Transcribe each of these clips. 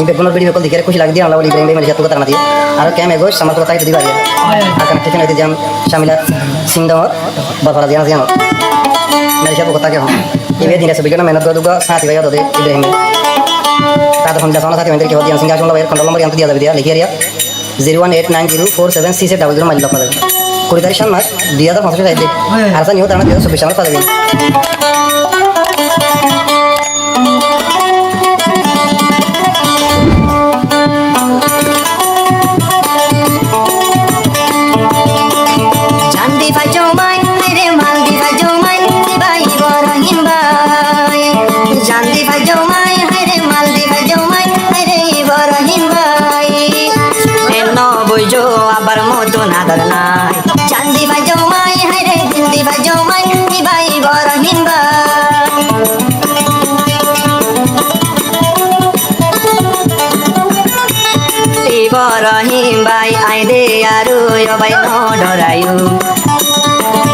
ಈ ಬೆಕ್ಕುನ ಬಿಡಿ ಬೆಕ್ಕಲ್ ದಿಕ್ಕರೆ ಖುಷಿ लागदी ಅಲ್ಲ ಇಬ್ರಾಹಿಂ ಭಾई मेरे तुका तरना दिए और क्या मैं गोश समझ को ताई दी बारी akan ठीक है जाम शामिला सिंधो बफरा दिया दिया मेरे साथ को ताके हो ये दिन से बिगना मेहनत दुगा साथ भाई दे इब्राहिम ता तो हम जसना साथ में के हो दिया सिंगा जोन भाई कंट्रोल नंबर दिया दिया लिखिए रिया 01890476600 माइल लपा कुड़ी तारीख शाम दिया था 500 साइड आरसा नहीं होता ना दिया 26 साल पा चांदी बाजो माई है रे जिंदी बाजो माई बाई बरहिन बरहिन बाई आई दे यारू यो बाई नो डरायू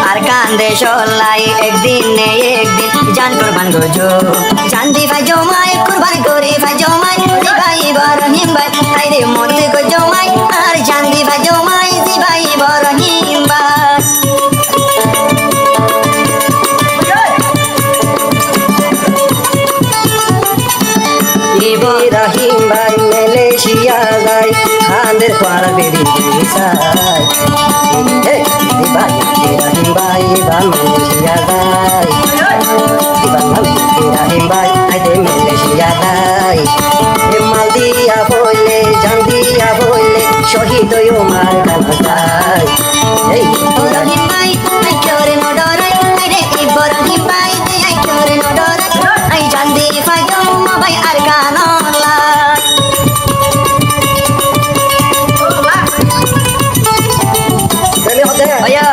আর কান্দে সলাই একদিন নে একদিন জান কুরবান গোজো চাंदी बाजो माई कुर्बान करे बाजो माई बाई बरहिन बाई आई रे मत गोजो माई আর चांदी बाजो माई बाई बरहिन बाई इब्राहिम भाई मलेशिया गई आंधर पारा बेरी साई हे इब्राहिम भाई मलेशिया गई इब्राहिम भाई आइदे मलेशिया गई ए मालदिया बोले जांदिया बोले शहीद यो मार गई हे इब्राहिम भाई आई क्योरे नो डराई रे इब्राहिम भाई आई क्योरे नो डराई आई चांदी बाजो माई আর কানলা चले होते ओया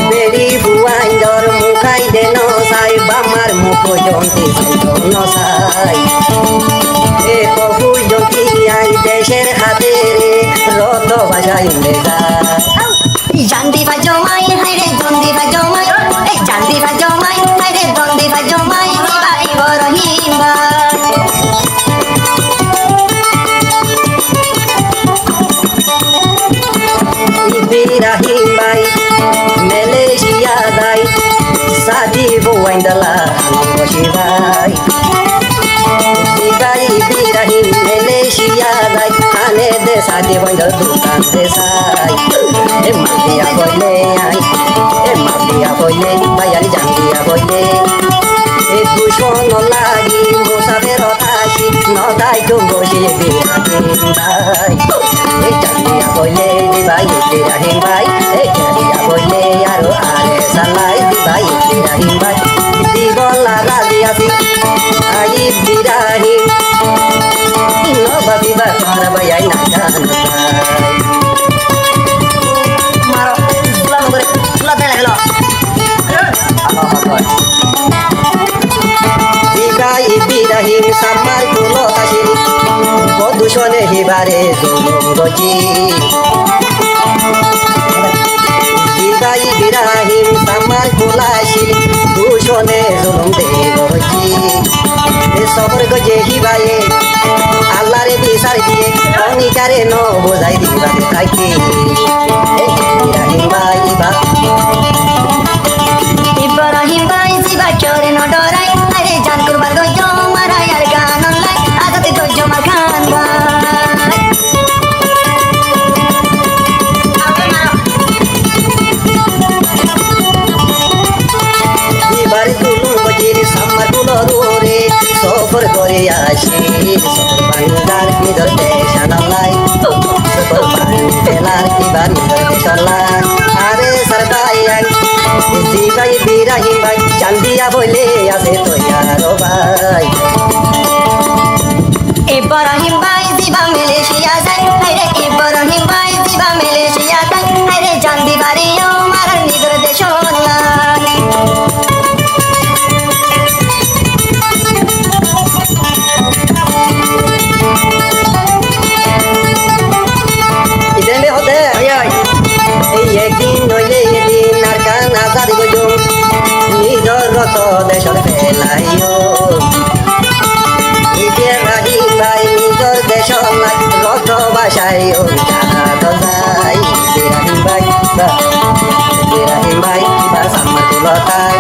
बेरी बुआई दर मुखाई दे नो साई बामार मुखो जोंती साई नो साई ए बहु जोंती आई देशेर खातेरे रतो बाजाई ले जा चांदी बाजो माई है रे जोंदी बाजो माई ए चांदी बाजो माई है रे जोंदी बाजो माई बाई बरहिन इब्राहिम भाई मलेशिया दाई शादी बुआई दला नंगोशी भाई भाई इब्राहिम मलेशिया दाई खाने दे शादी बुआई दल दुकान दे साई ए मादिया बोले आई ए मादिया बोले भाई यानी जांदिया बोले ए दुश्मन लागी मुसाफिर ताशी नदाई तुम बोशी इब्राहिम भाई ए जांदिया बोले भाई इब्राहिम भाई ए जांदिया बोले यारो आरे सलाई भाई इब्राहिम भाई दिगला राजिया सी आई इब्राहिम नो बाबी बा मारा भाई आई ना जान मारो सुला मगरे सुला दे लगलो इब्राहिम सामार कुलो ताशिनी बदुशने हिबारे जुलुम गजी इब्राहिम सामार कुलाशिनी दुशने जुलुम दे गजी ए सबर गजे हिबाये আল্লাহ রে বিচার দিয়ে অনিকারে ন বোঝাই দিবাতে থাকি ইব্রাহিম ভাই इब्राहिम भाई सिबा क्योरे नो डराई अरे जान कुर्बान गोजो मारा यार गान लाई आदत गोजो मार खान भाई এবার তুলুন গজির সামার গুলো দূরে সফর করে আসি সফর বাংলার নিদর দেশানালাই সফর বাংলার কিবা নিদর দেশালাই আরে সরবাইয়ান জিবাই ইব্রাহিম ভাই চান্দিয়া বলে আছে তো ইয়ারো ভাই इब्राहिम भाई सिबा मलेशिया जाई अरे इब्राहिम भाई सिबा मलेशिया जाई अरे चांदी बारियो मारा निदर देशोला इधर में होते ये दिन नोले ये दिन नरकान आजाद गजो निदर रतो देशर फेलायो इब्राहिम যাই ও জানা তো যাই ইব্রাহিম ভাই ইব্রাহিম ভাই বা সাম্মা তুলতাই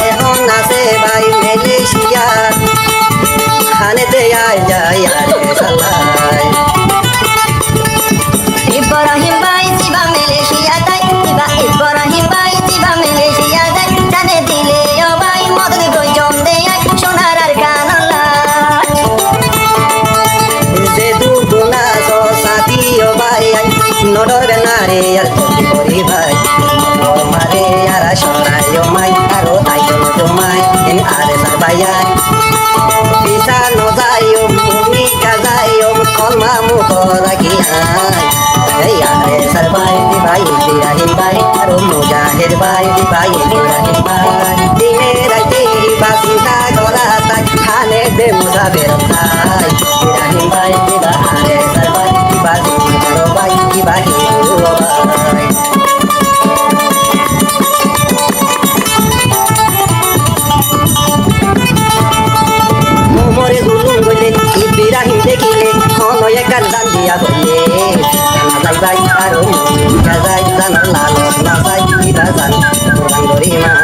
এখন আছে ভাই মালয়েশিয়া খানে দে আয় যাই আরে সালাই ইব্রাহিম ভাই জিবা মালয়েশিয়া যাই জিবা ইব্রাহিম ভাই জিবা মালয়েশিয়া যাই জানে দিলে ও ভাই মদন গজম দে সোনার আর কানলা যে দুগুনা সাথী ও ভাই নডর বেনারে আর করি করি ভাই মারে আর সরাই ও মাই আরো তাই জমাই এন আরে সার ভাইয়া পিসা নজাইও মুমিকা যাইও কলমা মুখ রাখিয়াই এই আরে সার ভাই দি ভাই ইব্রাহিম ভাই আরো মুজাহিদ ভাই দি ভাই ইব্রাহিম ভাই দিনে রাইতে বাসিকা করা তাই খানে দে মুসাফির তাই ইব্রাহিম ভাই দি আরে সার ভাই দি ভাই আরো ভাই দি ভাই ভাই মোমরে গুলুম গলে ইব্রাহিম দেখিলে হন একার দান দিয়া বললে যাই ভাই আরো যাই জানার লাল না যাই ইরা জান গরিমা